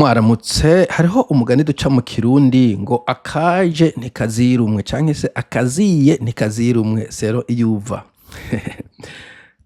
Mwaramutse, hariho umugani duca mu kirundi ngo akaje ntikazirumwe canke se akaziye ntikazirumwe sero iyuva.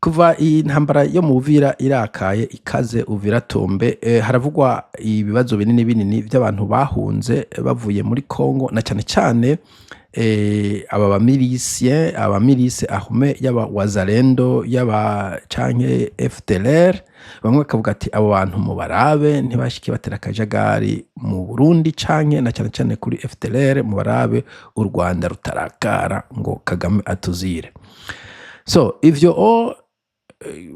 Kuva iyi ntambara yo mu Uvira irakaye ikaze Uvira tombe, haravugwa ibibazo binini binini vy'abantu bahunze bavuye muri Congo na cane cane aba bamilisien armé y'aba wazalendo y'aba canke FDLR. Bamwe bakavuga ati abo bantu mu barabe ntibashike batera akajagari mu Burundi canke na cane cane kuri FDLR mu barabe u Rwanda rutarakara ngo Kagame atuzire. So ivyo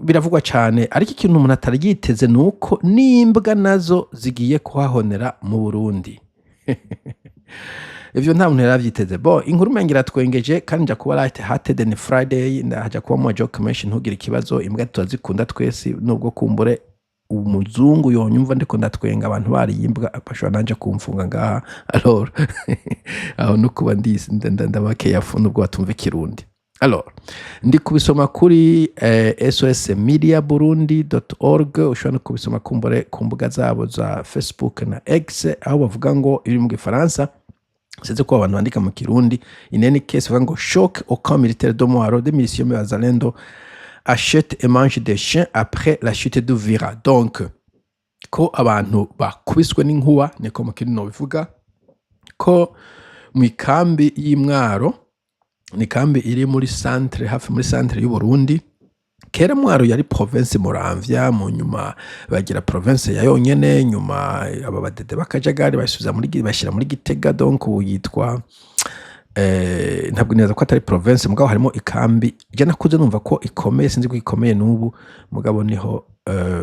biravugwa cane, ariko ikintu umuntu atari yiteze nuko n'imbwa nazo zigiye kuhahonera mu Burundi. Ivyo nta muntu yaravyiteze. Inkuru umenga iratwengeje kandi nja kuba light hearted and Friday, ndahaja kuba mu joke menshi ntugire ikibazo. Imbwa turazikunda twese, nubwo kumbure umuzungu yonyumva ndiko ndatwenga abantu bariye imbwa bashobora nanje kumfunga ngaha. Alors aho nukuba ndabake yafu nubwo batumva ikirundi. Alors ndi kubisoma kuri sosmediaburundi.org, ushobora no kubisoma kumbure ku mbuga zabo za Facebook na X, aho bavuga ngo iri mu Gifaransa. C'est quoi abantu bandika mu Kirundi. In any case bavuga ngo choc au camp militaire de Mwaro, des miliciens wazalendo achètent et mangent des chiens après la chute d'Uvira. Donc ko abantu bakubiswe n'inkuba, niko mu Kirundi no bivuga ko mu ikambi y'Imwaro, ni kambi iri muri centre, hafi muri centre y'u Burundi. Kera Mwaro yari province Muramvya, mu nyuma bagira province ya yonyene, nyuma aba badede bakajagari basubiza muri bashira muri Gitega. Donc yitwa ntabwo neza ko atari province, mugabo harimo ikambi je nakuze numva ko ikomeye, sinzi ko ikomeye n'ubu, mugabo niho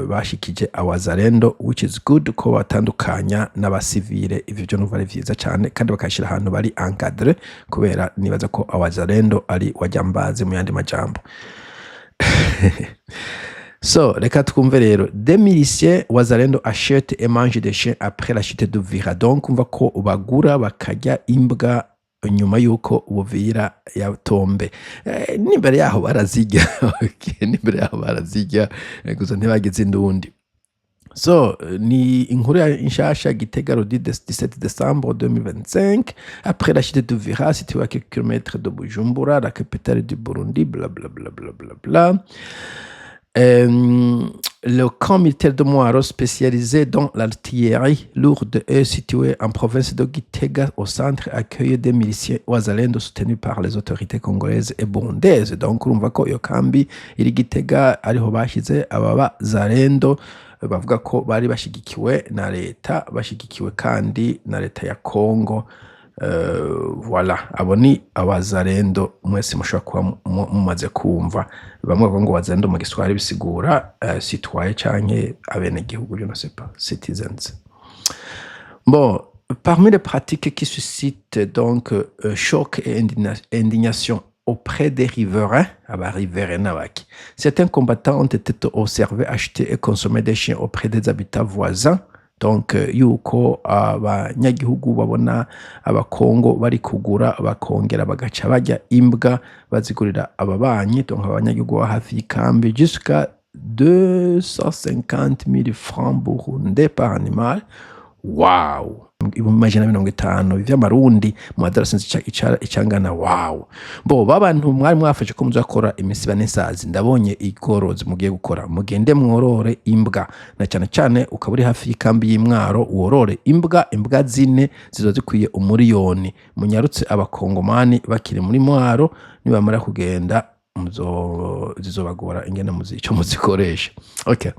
bashikije awazalendo, which is good ko batandukanya n'abasivile. Ivyo byo numva ari vyiza cyane, kandi bakashira ahantu bari encadré, kubera nibaza ko awazalendo ari wajambazi mu yandi majambo. So reka twumve rero. Des miliciens wazalendo achètent et mangent des chiens après la chute d'Uvira. Donc umva ko bagura bakarya imbwa nyuma yuko Uvira yatombe. N'imbere yaho barazirya. N'imbere yaho barazirya, gusa ntibagize indundi. So ni inkuru ya inshasha Gitega le 17 décembre 2025, après la chute d'Uvira, située à quelques kilomètres de Bujumbura, la capitale du Burundi, bla bla bla bla bla bla. Le camp militaire de Mwaro, spécialisé dans l'artillerie lourde, est situé en province de Gitega, au centre, accueille des miliciens wazalendo soutenus par les autorités congolaises et burundaises. Donc urumva ko iyo kambi iri Gitega ariho bashize aba bazalendo, bavuga ko bari bashigikiwe na leta, bashigikiwe kandi na leta ya Congo. Voilà, abo ni abazalendo mwese mushobora kuba mumaze kumva. Bamwe bavuga ngo wazalendo mu Giswahili bisigura citoyen canke abene gihugu, je ne sais pas, citizens. Parmi les pratiques qui suscitent donc choc et indignation auprès des riverains, certains combattants ont été observés acheter et consommer des chiens auprès des habitants voisins. Donc yuko abanyagihugu babona abakongo bari kugura bakongera bagaca bajya imbwa bazigurira ababanyi. Donc abanyagihugu ba hafi y'ikambi jusqu'à 250 000 francs burundais par animal. Wow! Imagine 50 vy'amarundi mu adarasi icangana. Wow! Babantu mwari mwafashe ko muzakora imisiba n'isazi, ndabonye igorozi mugiye gukora, mugende mworore imbwa, na cyane cyane ukaburi hafi y'ikambi y'Imwaro worore imbwa zine zizo zikwiye umuriyoni. Munyarutse abakongomani bakiri muri Mwaro, nibamara kugenda zizobagora ingene muzico muzikoresha. Okay.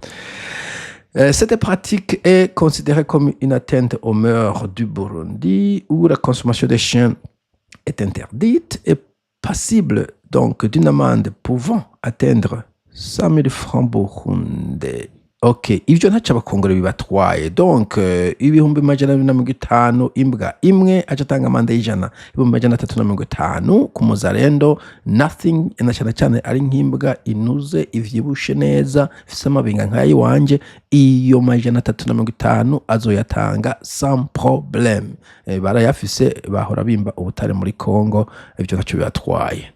Cette pratique est considérée comme une atteinte aux mœurs du Burundi, où la consommation des chiens est interdite et passible donc d'une amende pouvant atteindre 100 000 francs burundais. Okay, ivyo ntaca abakongore bibatwaye. Donc ibihumbi 150 imbwa imwe acatanga amande y'ijana, ibihumbi 350 ku muzalendo. Nothing, na cyane cyane ari nk'imbwa inuze ivyibushe neza ifise amabinga nkayi wanje, iyo 350 azoyatanga sans problème. Barayafise, bahora bimba ubutare muri Congo, ivyo ntaco bibatwaye.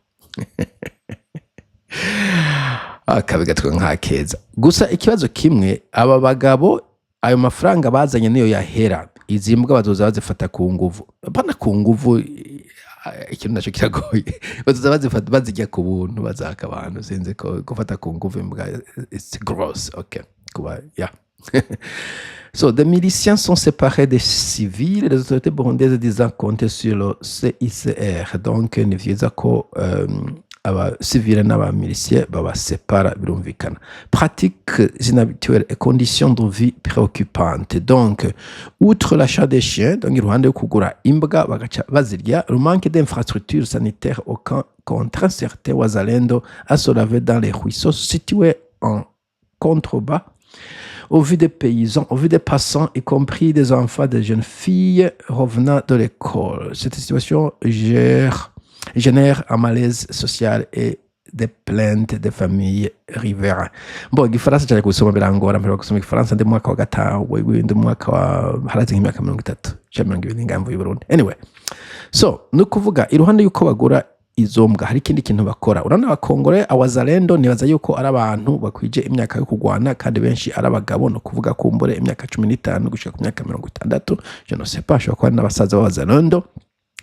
Akabigatwa nka keza. Gusa ikibazo kimwe, aba bagabo ayo mafaranga bazanye niyo yahera, izi mbwa bazoza bazifata ku nguvu, bana ku nguvu. Ikintu naco kiragoye, bazoza bazifata bazijya ku buntu, bazaka abantu, sinzi ko gufata ku nguvu imbwa it's gross. Okay, kuba yeah. So, des miliciens sont séparés des civils, les autorités burundaises disant compter sur le CICR. Donc, ni vyiza ko abasivile n'abamiliciens babasepara birumvikana. Pratiques inhabituelles et conditions de vie préoccupantes. Donc, outre l'achat des chiens, donc iruhande yo kugura imbwa bagaca bazirya, le manque d'infrastructures sanitaires au camp contraint certains wazalendo à se laver dans les ruisseaux situés en contrebas. Au vu des paysans, au vu des passants, y compris des enfants, des jeunes filles revenant de l'école. Cette situation génère un malaise social et des plaintes des familles riveraines. Bon, igifaransa cyane gusoma birangora, mpera gusoma igifaransa ndi mwaka wa gatanu, ndi mwaka wa harazi nk'imyaka 30 cyangwa 20 ngamvu y'u Burundi. Anyway, so nukuvuga iruhande yuko bagura izo mbwa hari ikindi kintu bakora. Urabona abakongore awazalendo nibaza yuko ari abantu bakwije imyaka yo kugwana, kandi benshi ari abagabo, no kuvuga kumbure imyaka 15 gushika ku myaka 60. Je ne sais pas, shobora kuba n'abasaza b'abazalendo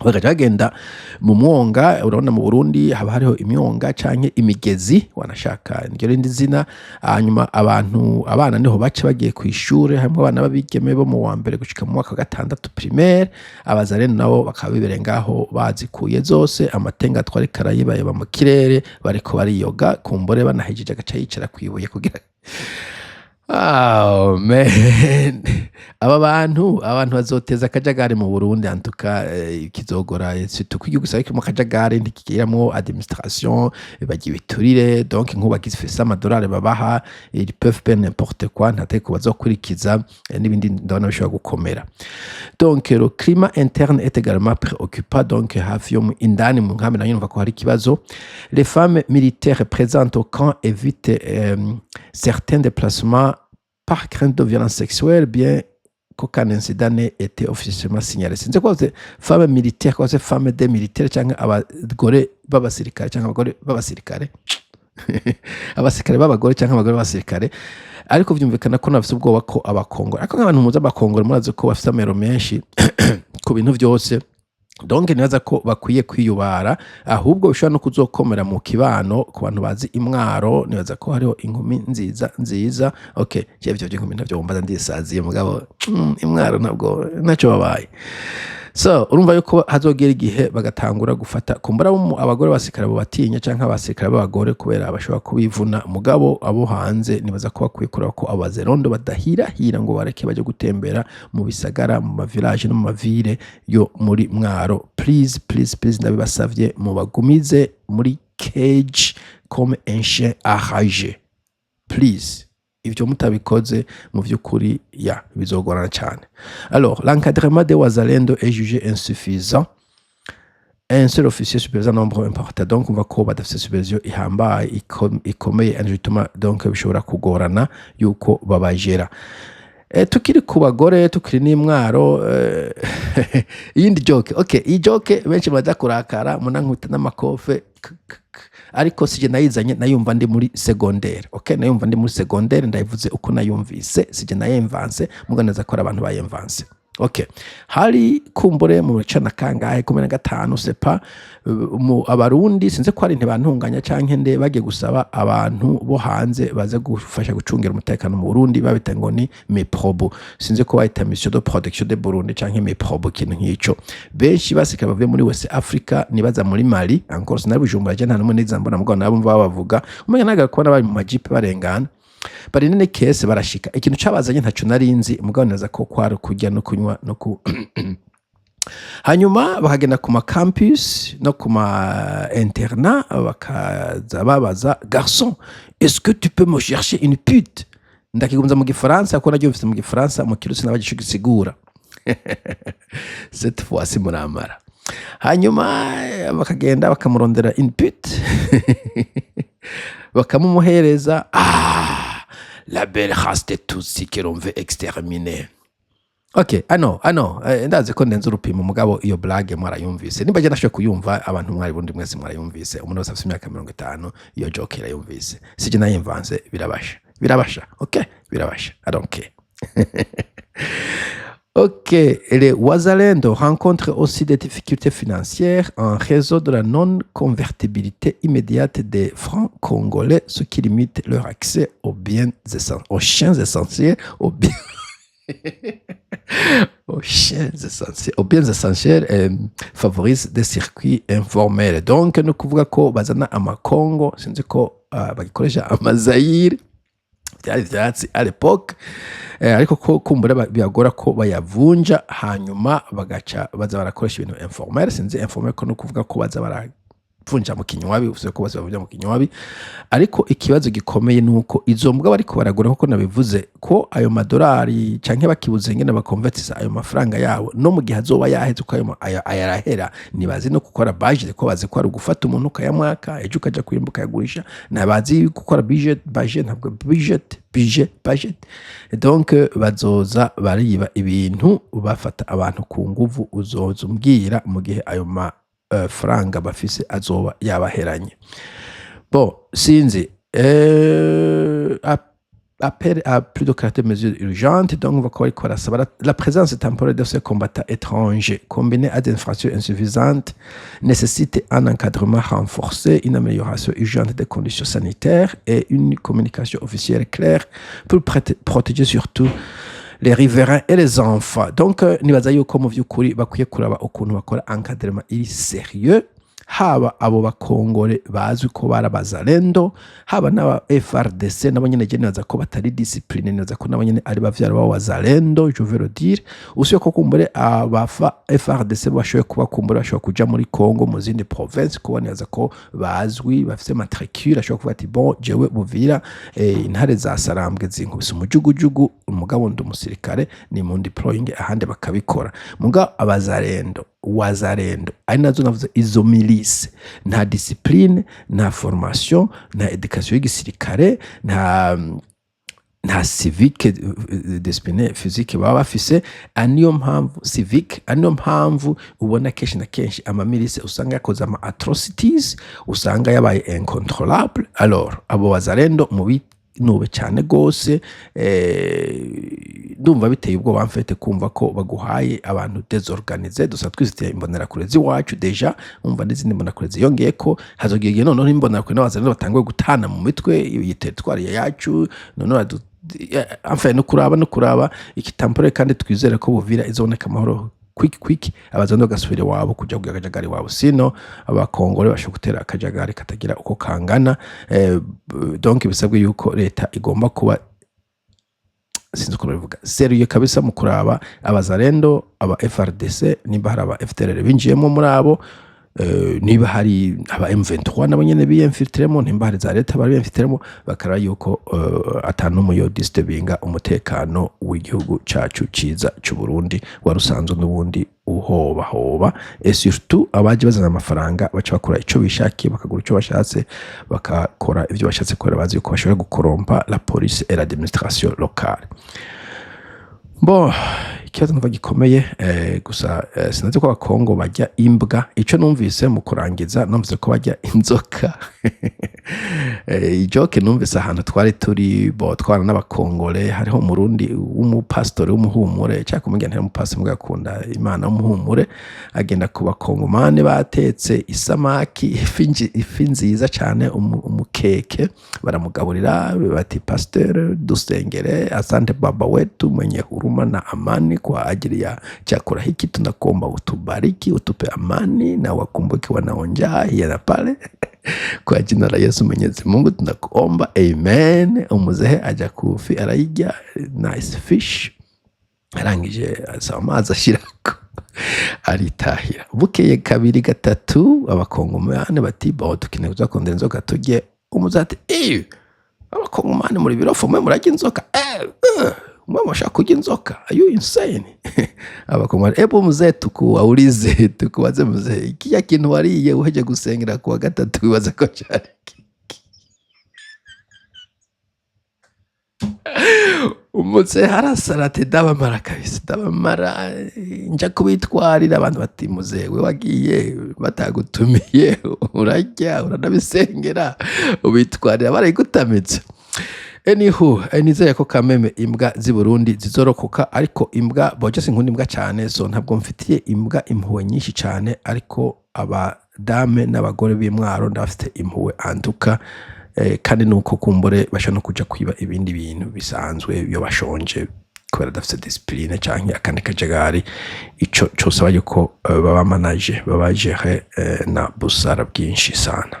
bagaca bagenda mu mwonga. Urabona mu Burundi haba hariho imyonga canke imigezi wanashaka niryo rindi zina. Hanyuma abana niho bace bagiye ku ishure, hamwe abana babigeme bo mu wa mbere gushika mu mwaka wa 6 primaire. Abazalendo nabo bakaba bibere ngaho bazikuye zose, amatenga twari karaye bayeba mu kirere, bariko bariyoga, kumbure banahejije agaca yicara kwibuye kugira oh man, aba bantu bazoteza akajagari mu Burundi, antuka kizogora surtout ko igihugu gisaba mu kajagari ntikigiramwo administration, bagiye biturire. Donc nkuba gifise amadolari babaha, ils peuvent faire n'importe quoi, ntateko bazokurikiza n'ibindi ndabona bishobora gukomera. Donc le climat interne est également préoccupant. Donc hafi yo indani mu nkambi nayo numva ko hari kibazo. Les femmes militaires présentes au camp évitent certains déplacements par crainte de violence sexuelle, bien qu'aucun incident n'ait été officiellement signalé. Sinzi ko femme militaire, ko femme de militaire cyangwa abagore b'abasirikare cyangwa abagore b'abasirikare abasirikare b'abagore cyangwa abagore b'abasirikare, ariko vyumvikana ko nafise ubwoba ko abakongore, ariko nk'abantu muza abakongore murazi ko bafite amero menshi ku bintu byose. Donc nibaza ko bakwiye kwiyubara, ahubwo bishobora no kuzokomera mu kibano ku bantu bazi imwaro. Nibaza ko hariho inkumi nziza. Okay, ivyo inkumi navyo mbaza ndisaziye, mugabo imwaro nabwo naco babaye. So urumva yuko hazogera igihe bagatangura gufata kumbura abagore basikara bo batinya canke abasikara b'abagore kubera abashobora kubivuna. Mugabo abo hanze nibaza ko bakwiye kureba ko abazerondo badahirahira ngo bareke baje gutembera mu bisagara, mu village no mu mavire yo muri mwaro. Please ndabibasavye mu bagumize muri cage comme un chien enragé. Please, ivyo mutabikoze mu vyukuri bizogorana cyane. Alors, l'encadrement des wazalendo est jugé insuffisant. Un seul officier supervisant nombre important. Donc on va ko badafise supervision ihambaye ikomeye, injutuma donc bishobora kugorana yuko babajera. Tukiri ku bagore, tukiri n'imwaro, iyindi joke. Okay, iyi joke benshi baza kurakara munankuta n'amakofe, ariko sije nayizanye nayumva ndi muri secondaire. Okay, nayumva ndi muri secondaire, ndayivuze uko nayumvise, sije nayemvanse, muganeza ko abantu bayemvanse. Okay, hari kumbure mu cana kangahe 15 sepa mu abarundi, sinze ko ari ntibantunganya canke nde bagiye gusaba abantu bo hanze baze gufasha gucungira umutekano mu Burundi, babita ngo ni MEPROBO. Sinze ko bayita mission de protection de Burundi canke MEPROBO, kintu nk'ico. Benshi basikara bavuye muri West Africa, nibaza muri Mali, encore sinari Bujumbura je nta numwe nizambona mugabo nabo mva bavuga, umenya naga kubona bari mu majipe barengana. Bari nene kese barashika, ikintu cabazanye ntaco narinzi, mugabo naza ko kwari kujya no kunywa no ku hanyuma bakagenda ku ma campus no ku ma internat, bakaza babaza garçon, est-ce que tu peux me chercher une pute? Ndakigumza mu gifaransa ko najyo bifite mu gifaransa, mu kirusi nabagisho gisigura. Cette fois si muramara. Hanyuma bakagenda bakamurondera une pute bakamumuhereza. La belle race de Tutsi que l'on veut exterminer. Okay, ndazi ko ndenze urupimo, mugabo iyo blague mwarayumvise. Nimba je nashobye kuyumva, abantu mwari bundi mwese mwarayumvise. Umuntu wese afite imyaka 50 iyo joke irayumvise. Sije nayimvanze, birabasha. Okay, birabasha. I don't care. Ok, les Wazalendo rencontrent aussi des difficultés financières en raison de la non-convertibilité immédiate des francs congolais, ce qui limite leur accès aux chiens essentiels, aux biens essentiels favorise des circuits informels. Donc, ni ukuvuga ko bazana amakongo, sinzi ko bagikoresha amazayire byari ivyatsi à l'époque, ariko ko kumbura biyagora ko bayavunja hanyuma bagaca baza barakoresha ibintu informel. Sinzi informel ko no kuvuga ko baza baravunja mu kinywabi, uvuze ko baza bavunja mu kinywabi, ariko ikibazo gikomeye nuko izo mbwa bariko baragura, kuko nabivuze ko ayo madolari canke bakibuze ngene bakonvertisa ayo mafaranga yabo, no mu gihe azoba yaheze ko ayarahera, nibazi no gukora budget, ko bazi ko ari gufata umuntu ukayamwaka ejo ukaja kuyimbuka yagurisha, nabazi gukora budget ntabwo budget. Donc bazoza bariba ibintu bafata abantu ku nguvu, uzoza umbwira mu gihe ayo franga bafise azoba yabaheranye. Bon, sinzi, appel à plus de caractère mesures urgentes, donc on va quoi la présence temporaire de ces combattants étrangers combinée à des infractions insuffisantes nécessite un encadrement renforcé, une amélioration urgente des conditions sanitaires et une communication officielle claire pour protéger surtout les riverains et les enfants. Donc nibaza yuko mu vy'ukuri bakwiye kuraba ukuntu bakora encadrement iri sérieux, haba abo bakongore bazwi ko barabazalendo, haba n'aba FRDC nabo nyene naza ko batari discipline, naza ko nabo nyene ari bavyara ba wazalendo, je veux le dire. Usiye ko kumbure abafa FRDC bashoye kuba kumbure bashoye kuja muri Congo mu zindi province, ko naza ko bazwi bafite matricule, ashoye kuvuga ati bon jewe Buvira intare za Sarambwe zinkubise umujugujugu, umugabo ndi umusirikare ni mu deploying ahande bakabikora. Muga abazalendo wazalendo ari nazo navuze izo milice, nta discipline, nta formation, nta education y'igisirikare, nta civique discipline physique baba bafise. Aniyo mpamvu civique, aniyo mpamvu ubona kenshi na kenshi amamilice usanga yakoze ama atrocities, usanga yabaye incontrôlable. Alors abo wazalendo nube cyane gose, ndumva biteye ubwoba mfite kumva ko baguhaye abantu désorganisé. Dusa twizitiye imbonerakure ziwacu deja, umva n'izindi mbonerakure ziyongeye ko hazogiye noneho imbonerakure n'abazalendo batangwe gutana mu mitwe iyi territoire yacu, noneho enfin no kuraba ikitampore, kandi twizere ko Buvira izoneka amahoro quick abazando gasubire wabo kuja kugira akajagari wabo, sino abakongore bashobora gutera akajagari katagira uko kangana. Donc bisabwe yuko leta igomba kuba sinzi uko bivuga serieux kabisa mu kuraba abazalendo, aba FRDC, nimba hari aba FDLR binjiyemo muri abo, niba hari aba M23 nabo nyene biyemfiltremo, nimba hari za leta bari biyemfiltremo, bakara yuko atanu yo disturbinga umutekano w'igihugu cacu ciza c'u Burundi warusanzwe n'ubundi uhoba, et surtout abaje bazana amafaranga baca bakora ico bishakiye, bakagura ico bashatse, bakakora ivyo bashatse kora, bazi yuko bashobora gukorompa la police et l'administration locale. Bon, ikibazo numva gikomeye, gusa sinazi ko abakongo bajya imbwa. Ico numvise mu kurangiza numvise ko bajya inzoka. Ijoke numvise ahantu twari turi twana n'abakongole, hariho umurundi w'umupastori w'umuhumure, cyangwa kumugenda n'umupastori mugakunda Imana w'umuhumure, agenda ku bakongomane batetse isamaki, ifi nziza cyane, umukeke, baramugaburira bati pasteur dusengere, asante baba wetu mwenye huruma na amani kwa ajili ya chakula hiki, tunakuomba utubariki, utupe amani na wakumbuke wanaonjaa na pale kwa jina la Yesu Mwenyezi Mungu tunakuomba, amen. Umuzehe aja kufi arayijya, nice fish, arangije asaba amazi ashirako aritahira. Bukeye kabiri gatatu abakongomane bati bo dukeneye kuzakondera inzoka turye. Umuzate abakongomane muri birofu mwe murajya inzoka, mwe mushaka kurya inzoka, are you insane? Abakongomane ebo muzehe tukuwaulize, tukubaze muzehe, ikiya kintu wariye uheje gusengera kuwa gatatu wibaza ko cyari umuze harasarate dabamara kabisa, dabamara nja kubitwarira abantu bati muzehe we wagiye batagutumiye urajya uranabisengera ubitwarira barayigutamitse. Anywho, nizeye ko kameme imbwa z'i Burundi zizorokoka, ariko imbwa boje sinkunda imbwa cyane, so ntabwo mfitiye imbwa impuhwe nyinshi cyane, ariko abadame n'abagore b'imwaro ndafite impuhwe antuka, kandi nuko kumbure basha no kuja kwiba ibindi bintu bisanzwe iyo bashonje kubera dafite discipline canke akandi kajagari. Ico cyose yuko baba manager babajehe na busara bwinshi sana.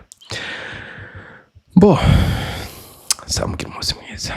Bo, samugire umunsi mwiza.